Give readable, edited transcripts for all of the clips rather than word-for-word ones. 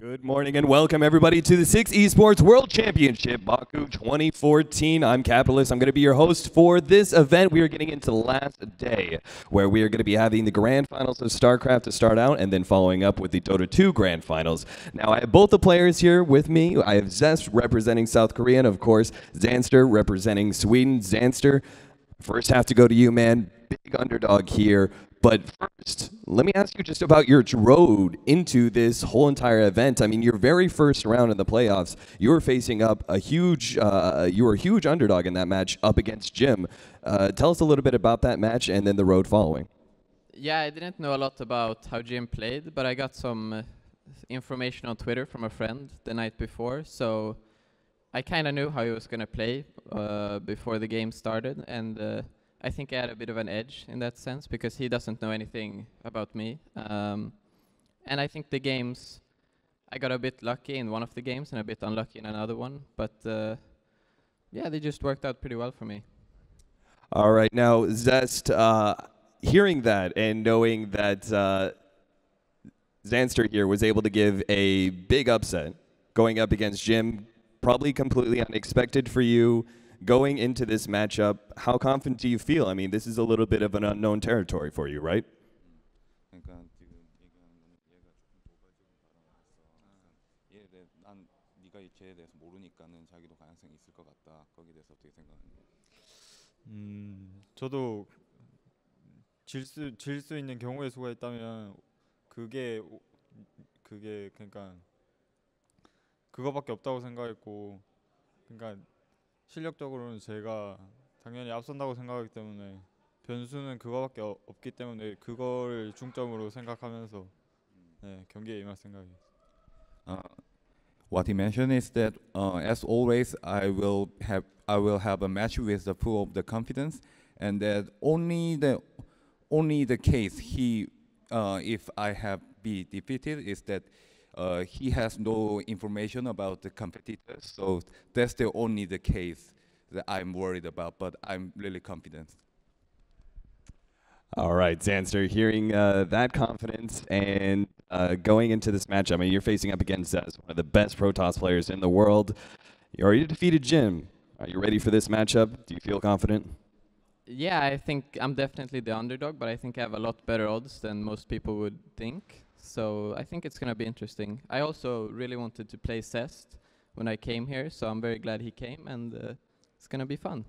Good morning and welcome everybody to the 6 Esports World Championship, Baku 2014. I'm Capitalist. I'm going to be your host for this event. We are getting into the last day where we are going to be having the grand finals of Starcraft to start out and then following up with the Dota 2 grand finals. Now I have both the players here with me. I have Zest representing South Korea and of course Zanster representing Sweden. Zanster, first have to go to you, man. Big underdog here. But first, let me ask you just about your road into this whole entire event. I mean, your very first round in the playoffs, you were facing up a huge, you were a huge underdog in that match up against Jim. Tell us a little bit about that match and then the road following. Yeah, I didn't know a lot about how Jim played, but I got some information on Twitter from a friend the night before, so I kind of knew how he was going to play before the game started, and I think I had a bit of an edge in that sense because he doesn't know anything about me. And I think the games, I got a bit lucky in one of the games and a bit unlucky in another one. But yeah, they just worked out pretty well for me. All right. Now, Zest, hearing that and knowing that Zanster here was able to give a big upset going up against Jim, probably completely unexpected for you. Going into this matchup, how confident do you feel? I mean, this is a little bit of an unknown territory for you, right? 저도 질 수 있는 경우의 수가 있다면 그게 그러니까 그거밖에 없다고 생각했고, 그러니까 실력적으로는 제가 당연히 앞선다고 생각하기 때문에 변수는 그거밖에 없기 때문에 그걸 중점으로 생각하면서 경기에 임할 생각이에요. What he mentioned is that, as always, I will have a match with the full of the confidence, and that only the case if I have be defeated is that he has no information about the competitors, so that's the only the case that I'm worried about, but I'm really confident. All right, Zanster, hearing that confidence and going into this match, I mean, you're facing up against one of the best Protoss players in the world. You already defeated Jim. Are you ready for this matchup? Do you feel confident? Yeah, I think I'm definitely the underdog, but I think I have a lot better odds than most people would think. So I think it's going to be interesting. I also really wanted to play Zest when I came here, so I'm very glad he came, and it's going to be fun.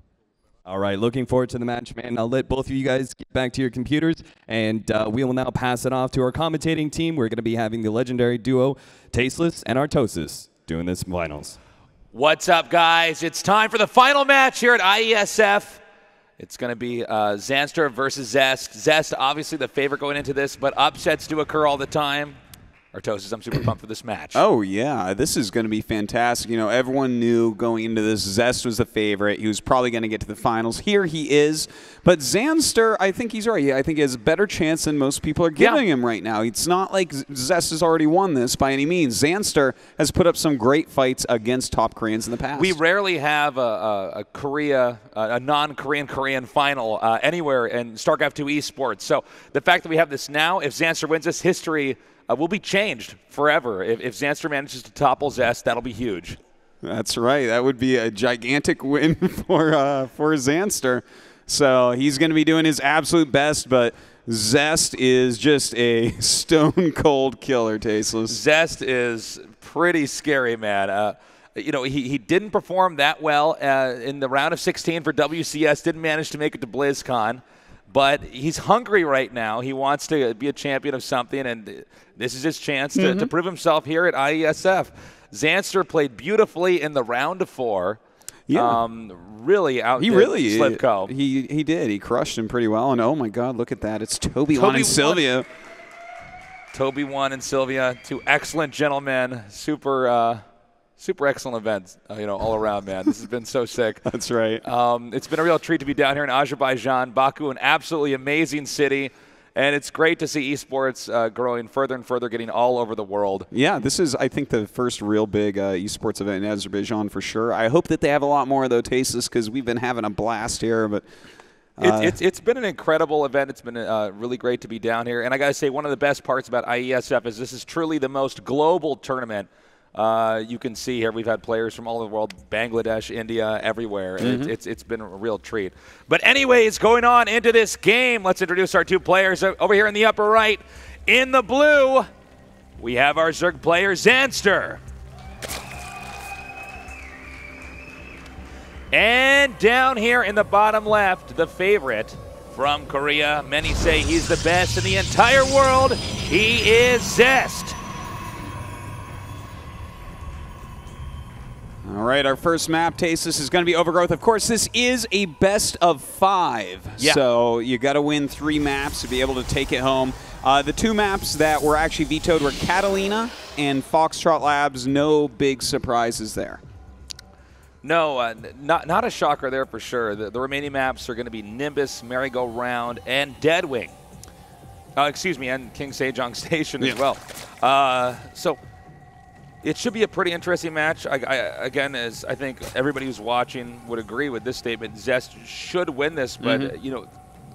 All right, looking forward to the match, man. I'll let both of you guys get back to your computers, and we will now pass it off to our commentating team. We're going to be having the legendary duo, Tasteless and Artosis, doing this finals. What's up, guys? It's time for the final match here at IeSF. It's going to be Zanster versus Zest. Zest, obviously the favorite going into this, but upsets do occur all the time. Artosis, I'm super pumped for this match. Oh, yeah. This is going to be fantastic. You know, everyone knew going into this Zest was the favorite. He was probably going to get to the finals. Here he is. But Zanster, I think he's right. I think he has a better chance than most people are giving him right now. It's not like Zest has already won this by any means. Zanster has put up some great fights against top Koreans in the past. We rarely have a non-Korean Korean final anywhere in Starcraft2 esports. So the fact that we have this now, if Zanster wins this, history will be changed forever. If Zanster manages to topple Zest, that'll be huge. That's right. That would be a gigantic win for Zanster. So he's going to be doing his absolute best, but Zest is just a stone-cold killer, Tasteless. Zest is pretty scary, man. You know, he didn't perform that well in the round of 16 for WCS, didn't manage to make it to BlizzCon. But he's hungry right now. He wants to be a champion of something, and this is his chance to prove himself here at IeSF. Zanster played beautifully in the round of 4. Yeah. Really out. He really Slivko. He did. He crushed him pretty well. And oh my God, look at that! It's Toby1 and Sylvia. Toby1 and Sylvia, two excellent gentlemen. Super excellent events, you know, all around, man. This has been so sick. That's right. It's been a real treat to be down here in Azerbaijan. Baku, an absolutely amazing city. And it's great to see esports growing further and further, getting all over the world. Yeah, this is, I think, the first real big esports event in Azerbaijan for sure. I hope that they have a lot more of those tastes because we've been having a blast here. But It's been an incredible event. It's been really great to be down here. And I got to say, one of the best parts about IeSF is this is truly the most global tournament you can see here. We've had players from all over the world, Bangladesh, India, everywhere. It's been a real treat. But anyways, going on into this game, let's introduce our 2 players over here in the upper right. In the blue, we have our Zerg player, Zanster. And down here in the bottom left, the favorite from Korea. Many say he's the best in the entire world. He is Zest. All right, our first map, Tasteless, is going to be Overgrowth. Of course, this is a best of 5. Yeah. So you got to win 3 maps to be able to take it home. The 2 maps that were actually vetoed were Catalina and Foxtrot Labs. No big surprises there. No, not a shocker there for sure. The remaining maps are going to be Nimbus, Merry-Go-Round, and Deadwing. Excuse me, and King Sejong Station as well. So it should be a pretty interesting match. Again, as I think everybody who's watching would agree with this statement, Zest should win this. But you know,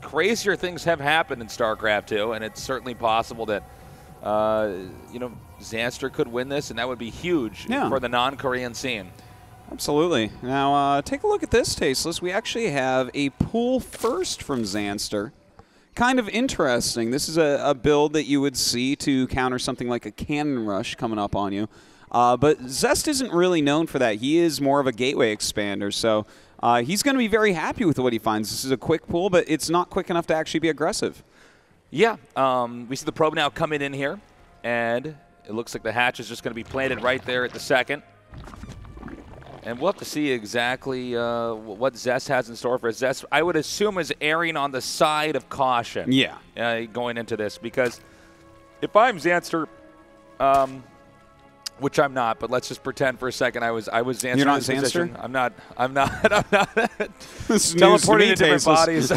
crazier things have happened in StarCraft2, and it's certainly possible that you know, Zanster could win this, and that would be huge for the non-Korean scene. Absolutely. Now, take a look at this, Tasteless. We actually have a pool first from Zanster. Kind of interesting. This is a build that you would see to counter something like a cannon rush coming up on you. But Zest isn't really known for that. He is more of a gateway expander, so he's going to be very happy with what he finds. This is a quick pool, but it's not quick enough to actually be aggressive. Yeah. We see the probe now coming in here, and it looks like the hatch is just going to be planted right there at the second. And we'll have to see exactly what Zest has in store for us. Zest, I would assume, is erring on the side of caution. Yeah. Going into this, because if I'm Zanster, which I'm not, but let's just pretend for a second I was Zanster. You're not in this Zanster? position. I'm not. I'm not. This is teleporting news to to me, different bodies.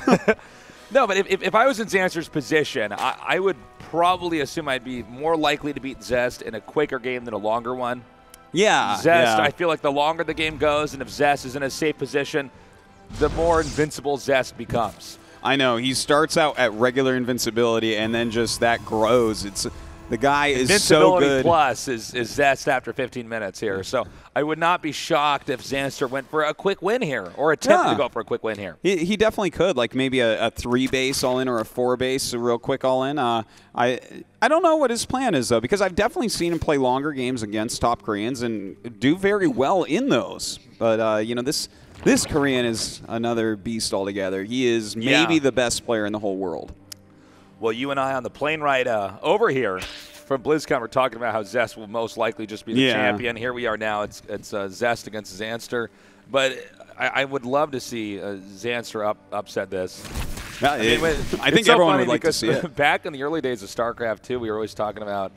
No, but if I was in Zanster's position, I would probably assume I'd be more likely to beat Zest in a quicker game than a longer one. Yeah. Zest, I feel like the longer the game goes, and if Zest is in a safe position, the more invincible Zest becomes. I know. He starts out at regular invincibility, and then just that grows. The guy is so good. Invincibility plus is Zest after 15 minutes here. So I would not be shocked if Zanster went for a quick win here, or attempted to go for a quick win here. He definitely could, like maybe a 3 base all in or a 4 base, a real quick all in. I don't know what his plan is though, because I've definitely seen him play longer games against top Koreans and do very well in those. But you know, this Korean is another beast altogether. He is maybe the best player in the whole world. Well, you and I on the plane ride over here from BlizzCon, we're talking about how Zest will most likely just be the champion. Here we are now. It's Zest against Zanster. But I would love to see Zanster upset this. Yeah, I think everyone would like to see it. Back in the early days of StarCraft2, we were always talking about,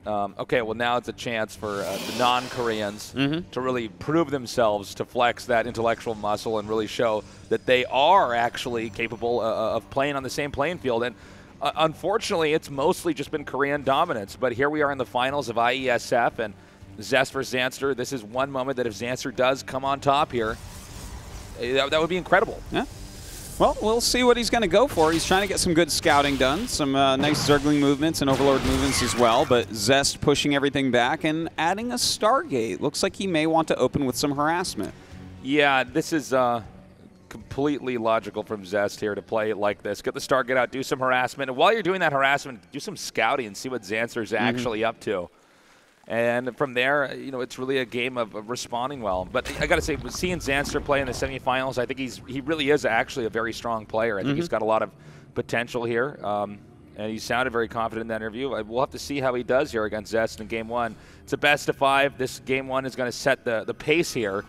okay, well, now it's a chance for the non-Koreans to really prove themselves, to flex that intellectual muscle and really show that they are actually capable of playing on the same playing field. And unfortunately, it's mostly just been Korean dominance. But here we are in the finals of IeSF, and Zest versus Zanster. This is one moment that if Zanster does come on top here, that would be incredible. Yeah. Well, we'll see what he's going to go for. He's trying to get some good scouting done, some nice Zergling movements and Overlord movements as well, but Zest pushing everything back and adding a Stargate. Looks like he may want to open with some harassment. Yeah, this is completely logical from Zest here to play it like this. Get the Stargate out, do some harassment, and while you're doing that harassment, do some scouting and see what Zanster's actually up to. And from there, you know, it's really a game of responding well. But I got to say, seeing Zanster play in the semifinals, I think he really is actually a very strong player. I think he's got a lot of potential here. And he sounded very confident in that interview. We'll have to see how he does here against Zest in Game 1. It's a best of 5. This Game 1 is going to set the pace here.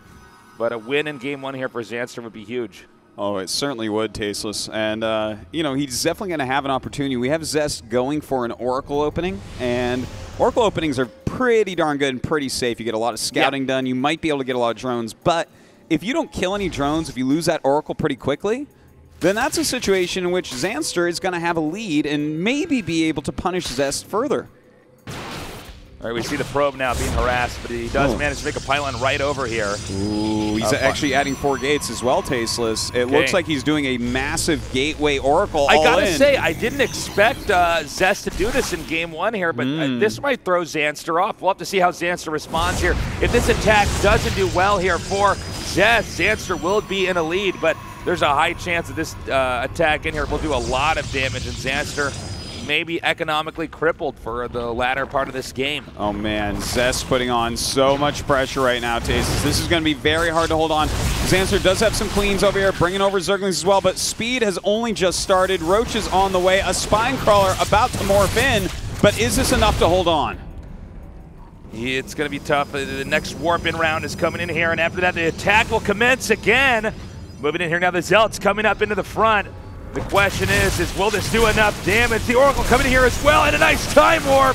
But a win in Game 1 here for Zanster would be huge. Oh, it certainly would, Tasteless. And, you know, he's definitely going to have an opportunity. We have Zest going for an Oracle opening, and Oracle openings are pretty darn good and pretty safe. You get a lot of scouting done. You might be able to get a lot of drones. But if you don't kill any drones, if you lose that Oracle pretty quickly, then that's a situation in which Zanster is going to have a lead and maybe be able to punish Zest further. All right, we see the probe now being harassed, but he does manage to make a pylon right over here. Ooh, he's actually adding 4 gates as well, Tasteless. It looks like he's doing a massive gateway oracle I all gotta in. say, I didn't expect Zest to do this in game 1 here, but this might throw Zanster off. We'll have to see how Zanster responds here. If this attack doesn't do well here for Zest, Zanster will be in a lead, but there's a high chance that this attack in here will do a lot of damage, and Zanster maybe economically crippled for the latter part of this game. Oh man, Zest putting on so much pressure right now, Tasteless. This is going to be very hard to hold on. Zanster does have some cleans over here, bringing over Zerglings as well, but speed has only just started. Roach is on the way, a spine crawler about to morph in, but is this enough to hold on? It's going to be tough. The next warp-in round is coming in here, and after that, the attack will commence again. Moving in here now, the Zealot's coming up into the front. The question is will this do enough damage? The Oracle coming in here as well, and a nice time warp.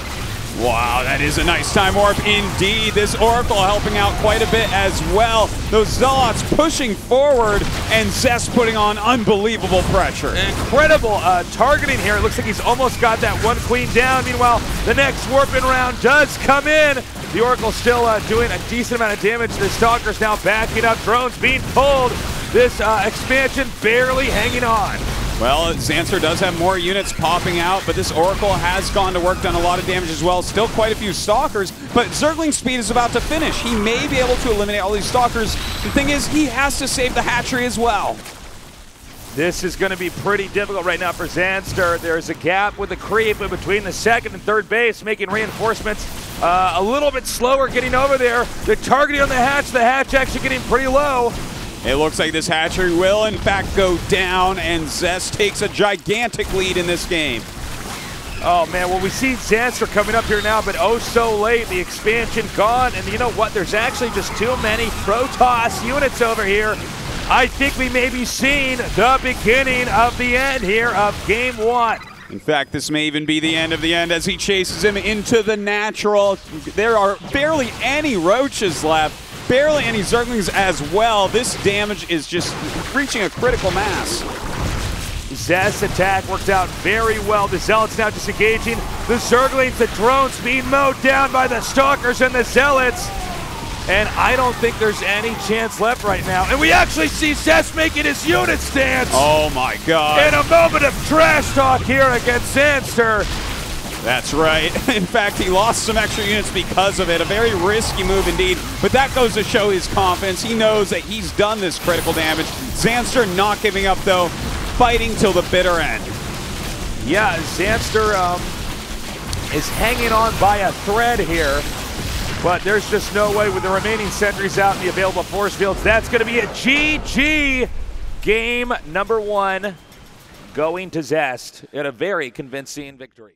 Wow, that is a nice time warp indeed. This Oracle helping out quite a bit as well. Those Zealots pushing forward, and Zest putting on unbelievable pressure. Incredible targeting here. It looks like he's almost got that one queen down. Meanwhile, the next warp-in round does come in. The Oracle still doing a decent amount of damage. The Stalker's now backing up. Drones being pulled. This expansion barely hanging on. Well, Zanster does have more units popping out, but this Oracle has gone to work, done a lot of damage as well. Still quite a few Stalkers, but Zergling speed is about to finish. He may be able to eliminate all these Stalkers. The thing is, he has to save the hatchery as well. This is going to be pretty difficult right now for Zanster. There's a gap with the creep between the second and third base, making reinforcements a little bit slower getting over there. The targeting on the hatch actually getting pretty low. It looks like this hatchery will, in fact, go down, and Zest takes a gigantic lead in this game. Oh, man, well, we see Zanster coming up here now, but oh so late. The expansion gone, and you know what? There's actually just too many Protoss units over here. I think we may be seeing the beginning of the end here of Game 1. In fact, this may even be the end of the end as he chases him into the natural. There are barely any roaches left. Barely any Zerglings as well. This damage is just reaching a critical mass. Zest's attack worked out very well. The Zealots now disengaging. The Zerglings, the drones being mowed down by the Stalkers and the Zealots. And I don't think there's any chance left right now. And we actually see Zest making his units dance. Oh my God. And a moment of trash talk here against Zanster. That's right. In fact, he lost some extra units because of it. A very risky move indeed, but that goes to show his confidence. He knows that he's done this critical damage. Zanster not giving up though, fighting till the bitter end. Yeah, Zanster is hanging on by a thread here, but there's just no way with the remaining sentries out in the available force fields. That's going to be a GG. Game number 1 going to Zest in a very convincing victory.